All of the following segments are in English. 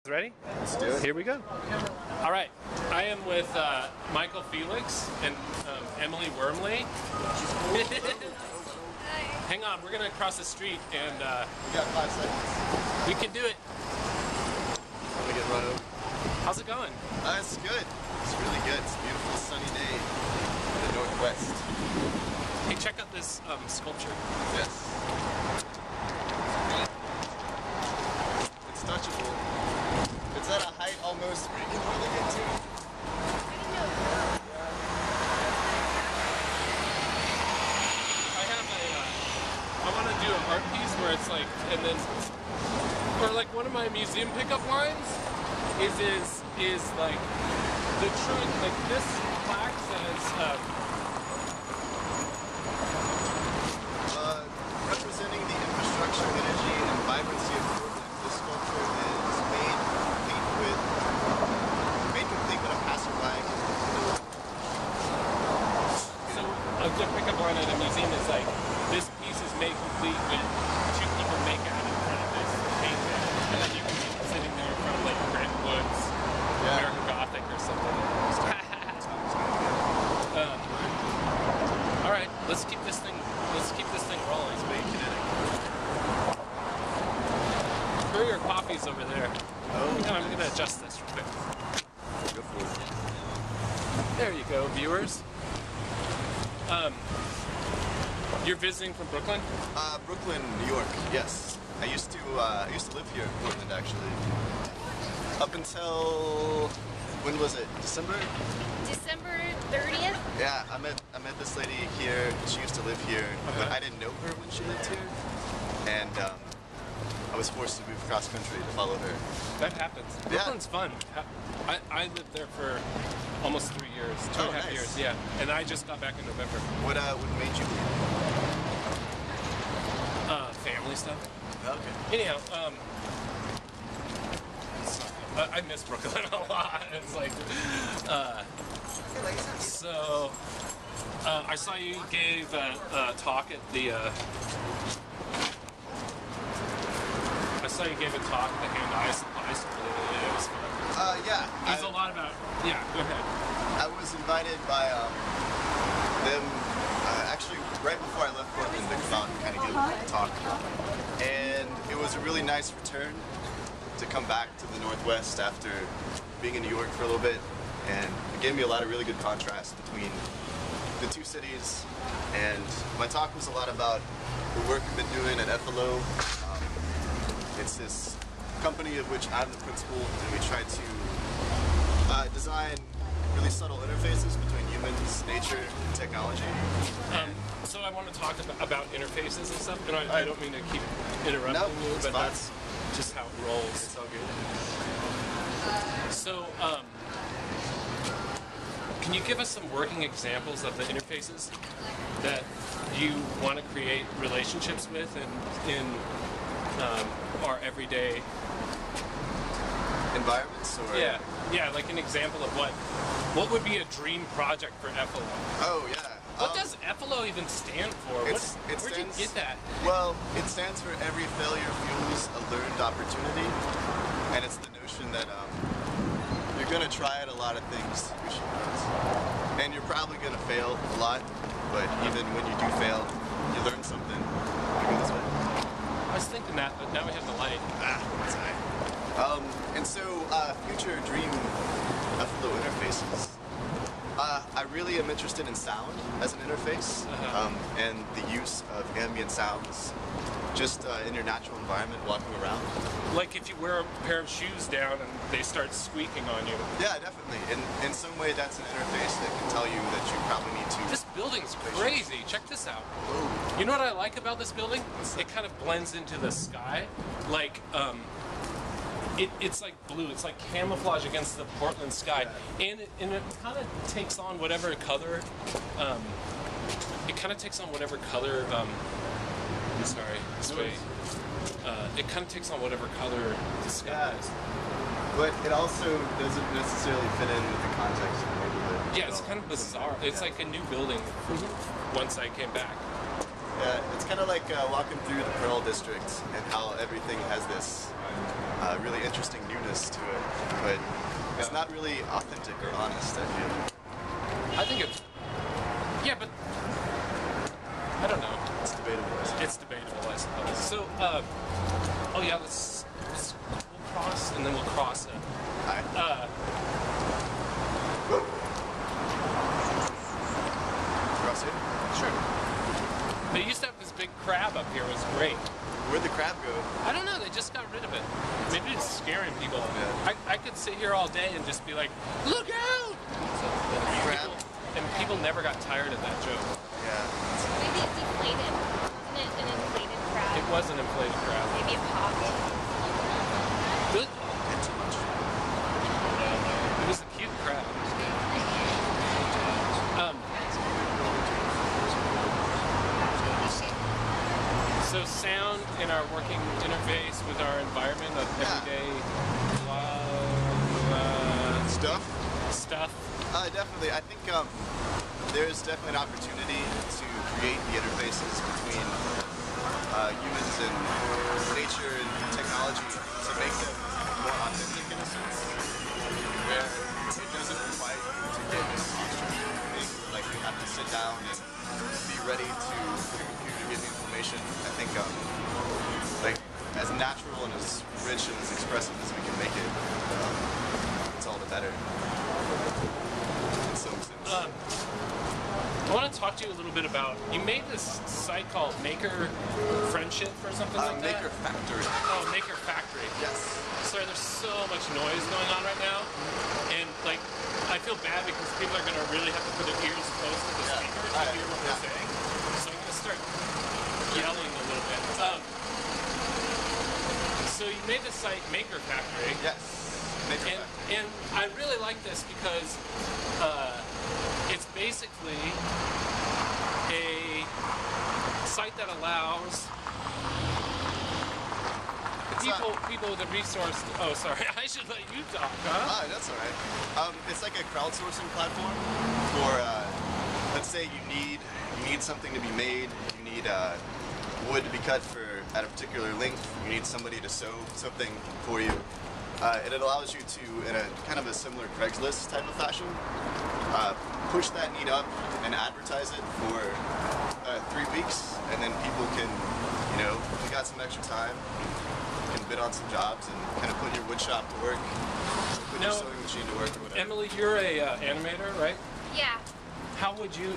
Ready? Let's do it. Here we go. All right. I am with Michael Felix and Emily Wormley. Hang on, we're gonna cross the street and we got 5 seconds. we can do it. Let me get run over. How's it going? It's good. It's really good. It's a beautiful sunny day in the northwest. Hey, check out this sculpture. Yes. It's touchable. It's at a height almost where you can really get to it. I want to do an art piece where it's like, and then, or like one of my museum pickup lines is like the truth. Like this plaque says, representing the infrastructure, energy, and vibrancy of Portland. This sculpture is made complete with a passerby. So a good pickup line at a museum is like, this piece is made complete with 2 people make out in front of this painting. And then you can be sitting there in front of like Grant Wood's American Gothic or something. All right, let's keep this thing rolling. It's very kinetic. Courier Coffee's over there. Oh, I'm gonna adjust this real quick. go for it. There you go, viewers. You're visiting from Brooklyn? Brooklyn, New York. Yes, I used to live here in Portland actually. Up until when was it? December 30th? Yeah, I met this lady here. She used to live here, but I didn't know her when she lived here, and I was forced to move cross country to follow her. That happens. Brooklyn's fun. I lived there for almost 3 years, 2.5 nice. years. Yeah, and I just got back in November. What made you leave? Family stuff. Okay. Anyhow, I miss Brooklyn a lot. It's like, so I saw you gave a talk at the. I saw you gave a talk at the Hand Eye Supply Store. It was fun. Yeah. There's a lot about. Yeah, go ahead. I was invited by them actually right before I left Portland to come out and kind of give a talk, and it was a really nice return to come back to the Northwest after being in New York for a little bit, and it gave me a lot of really good contrast between the two cities. And my talk was a lot about the work we've been doing at FLO. It's this company of which I'm the principal, and we try to design really subtle interfaces between humans, nature, and technology. So I want to talk about interfaces and stuff, and I don't mean to keep interrupting you, but fine. that's just how it rolls. It's all good. So, can you give us some working examples of the interfaces that you want to create relationships with in our everyday environments? Or? Yeah, like an example of what would be a dream project for FLO? Oh yeah. What does FLO even stand for? Where'd you get that? Well, it stands for every failure fuels a learned opportunity, and it's the notion that you're going to try at a lot of things, and you're probably going to fail a lot, but even when you do fail, you learn something. You go this way. I was thinking that, but now we have the light. That's right. And so, future dream FLO interfaces. I really am interested in sound as an interface, and the use of ambient sounds just in your natural environment walking around. Like if you wear a pair of shoes down and they start squeaking on you. Yeah, definitely. In some way that's an interface that can tell you that you probably need to... This building's crazy. Check this out. Whoa. You know what I like about this building? It kind of blends into the sky. Like, it's like blue. It's like camouflage against the Portland sky, and it kind of takes on whatever color. It kind of takes on whatever color. I'm sorry. This way. It kind of takes on whatever color the sky is. But it also doesn't necessarily fit in with the context of the neighborhood. Yeah, it's kind of bizarre. It's like a new building once I came back. Yeah, it's kind of like walking through the Pearl District and how everything has this really interesting newness to not really authentic or honest, I feel. I think it's, yeah, but I don't know. It's debatable. It's debatable, I suppose. So, oh yeah, we'll cross and then we'll cross it. Alright. Cross it? Sure. They used to have this big crab up here. It was great. Where'd the crab go? I don't know. They just got rid of it. Maybe it's scaring people. Yeah. I could sit here all day and just be like, "Look out!" Crab? And people never got tired of that joke. Yeah. Maybe it's deflated. Isn't it an inflated crab? It was an inflated crab. Maybe it popped. Good. And too much. It was a cute crab. So sound in our working interface with our environment of everyday stuff. Definitely. I think there's definitely an opportunity to create the interfaces between humans and nature and technology to make them more authentic in a sense, where it doesn't require you to get in a posture like you have to sit down and be ready to for the computer to give you information. I think like as natural and as rich and as expressive as we can make it, it's all the better. In some sense. I want to talk to you a little bit about, you made this site called Maker Friendship or something like that? Maker Factory. Oh, Maker Factory. Yes. Sorry, there's so much noise going on right now, and like, I feel bad because people are going to really have to put their ears close to the speakers to hear what we're saying. So I'm going to start yelling a little bit. So you made the site Maker Factory. Yes. Maker Factory. And I really like this because it's basically a site that allows people with a resource. Oh, sorry, I should let you talk, huh? That's all right. It's like a crowdsourcing platform for, let's say you need something to be made. You need wood to be cut at a particular length. You need somebody to sew something for you. And it allows you to, in a kind of a similar Craigslist type of fashion, push that need up and advertise it for 3 weeks, and then people can, if you got some extra time, you can bid on some jobs and kind of put your wood shop to work, put your sewing machine to work, or whatever. Emily, you're a animator, right? Yeah. How would you,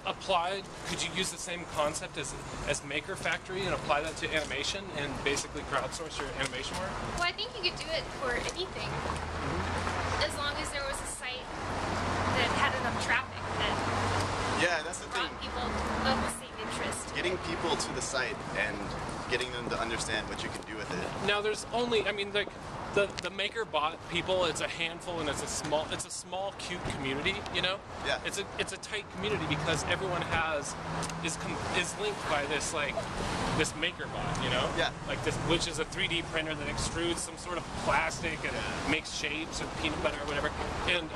apply, could you use the same concept as Maker Factory and apply that to animation and basically crowdsource your animation work? Well, I think you could do it for anything, as long as there was a site that had enough traffic that that's the thing. brought people of the same interest. Getting people to the site and getting them to understand what you can do with it. Now there's only, the Maker bot people, it's a handful and it's a small cute community, Yeah. It's a tight community because everyone is linked by this this Maker bot, Yeah. Like this, which is a 3D printer that extrudes some sort of plastic and makes shapes or peanut butter or whatever. And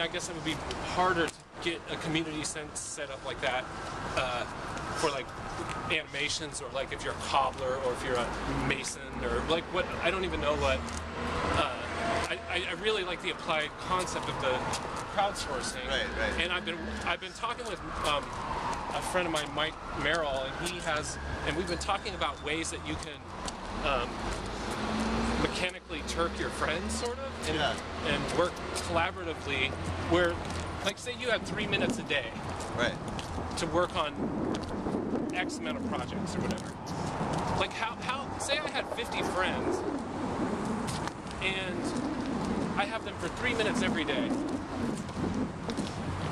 I guess it would be harder to get a community set up like that for animations, or if you're a cobbler or if you're a mason or what, I don't even know what. I really like the applied concept of the crowdsourcing. Right. And I've been talking with a friend of mine, Mike Merrill, and we've been talking about ways that you can mechanically Turk your friends, sort of, and work collaboratively. Where, say you had 3 minutes a day, Right. to work on X amount of projects or whatever. How say I had 50 friends and I have them for 3 minutes every day.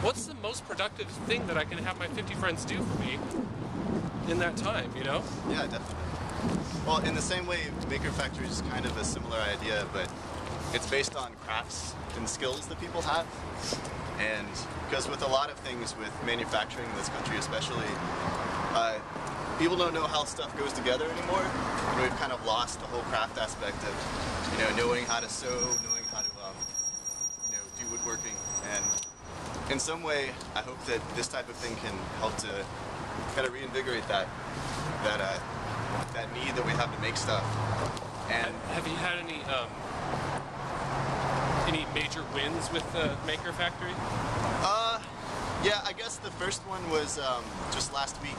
What's the most productive thing that I can have my 50 friends do for me in that time, Yeah, definitely. Well, in the same way, Maker Factory is kind of a similar idea, but it's based on crafts and skills that people have. And because with a lot of things, with manufacturing in this country especially, people don't know how stuff goes together anymore. We've kind of lost the whole craft aspect of, knowing how to sew, knowing how to, do woodworking. And in some way, I hope that this type of thing can help to kind of reinvigorate that need that we have to make stuff. And Have you had any major wins with the Maker Factory? Yeah, I guess the first one was just last week.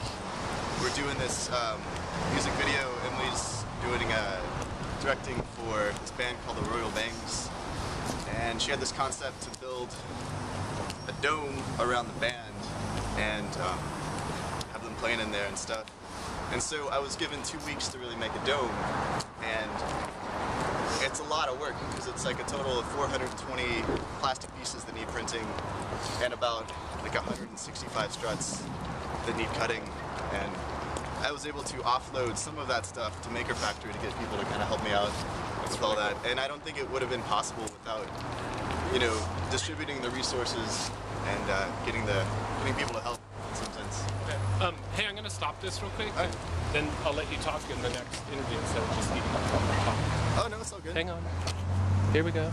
We're doing this music video. Emily's doing directing for this band called the Royal Bangs, and she had this concept to build a dome around the band and have them playing in there and stuff. And so I was given 2 weeks to really make a dome, and it's a lot of work because it's like a total of 420 plastic pieces that need printing and about like 165 struts that need cutting. And I was able to offload some of that stuff to Maker Factory to get people to kind of help me out with all that. And I don't think it would have been possible without, you know, distributing the resources and getting people to help in some sense. Okay. Hey, I'm gonna stop this real quick. All right. Then I'll let you talk in the next interview instead of just eating up all the talk. Oh no, it's all good. Hang on. Here we go.